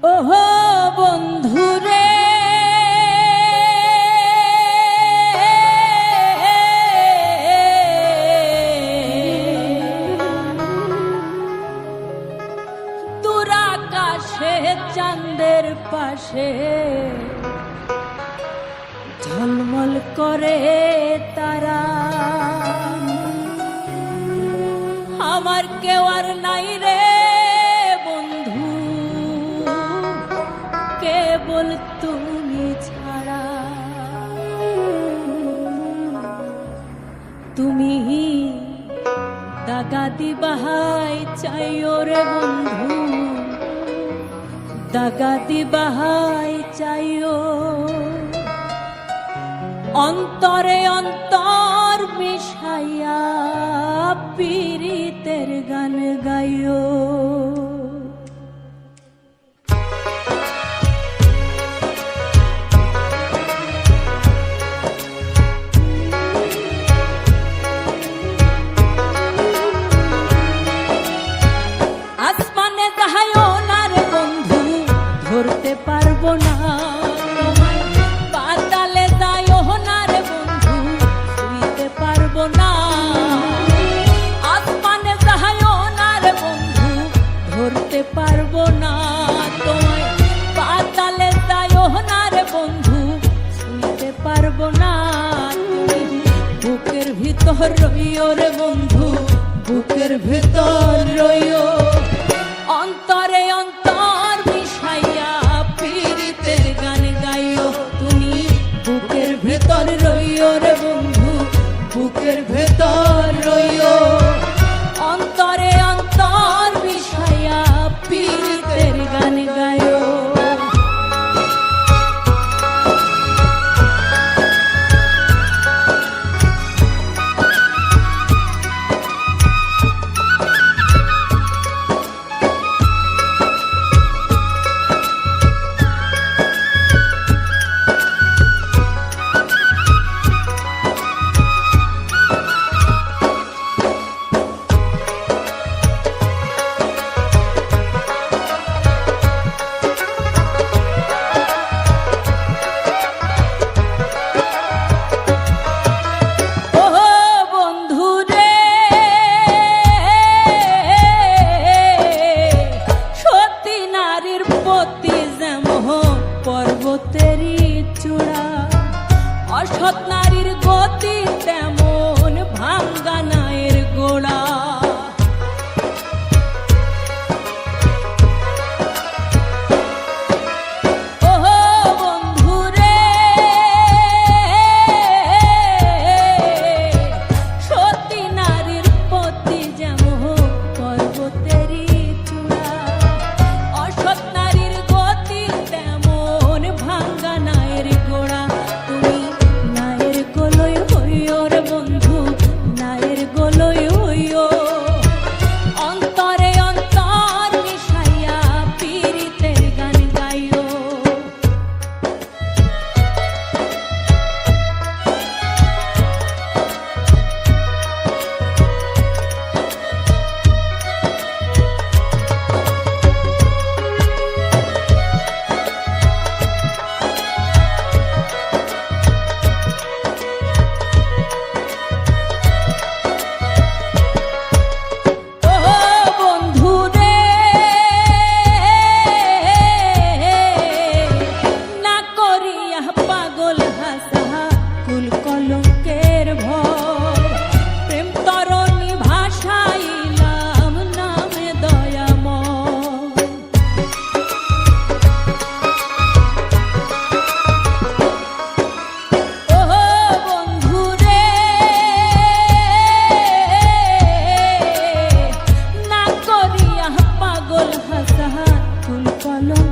ওহো বন্ধুরে দূর আকাশে চাঁদের পাশে ঝলমল করে তারা, আমার কেউ আর নাই রে বন্ধু, কেবল তুমি ছাড়া। তুমি দাগা দিবাহাই চাইও রে বন্ধু, দাগা দিবাহাই চাইও, অন্তরে অন্তর মিশাইয়া পীড়িতের গান গাইও। আসমানে যাইও না রে বন্ধু, ধরতে পারবো না, পাতালে যাইও না রে বন্ধু, ছুঁইতে পারবো না। আসমানে যাইও না রে বন্ধু, ধরতে পারবো না তোমায়, পাতালে যাইও না রে বন্ধু, ছুঁইতে পারবো না। তুমি বুকের ভিতর রইও রে বন্ধু, বুকের ভিতর রইও, অন্তরে অন্তর মিশাইয়া পীড়িতের গান গাইও। তুমি বুকের ভেতর রইও রে বন্ধু, বুকের ভেতর রইও, অন্তরে অন্তর মিশাইয়া পীড়িতের গান গাইও। পর্বতেরই চূড়া, অসৎ নারীর গতি তেমন ভাঙ্গা নায়ের গোড়া। ওহো বন্ধুরে সতী নারীর পতি যেমন পর্বতেরই চূড়া, অসৎ নারীর গতি তেমন ভাঙ্গা নায়ের গোড়া। তুমি নায়ের গোলই হইও রে বন্ধু, নায়ের গোলই হইও, অন্তরে অন্তর মিশাইয়া পীড়িতের গান গাইও। পাগল হাসা ফুল কলম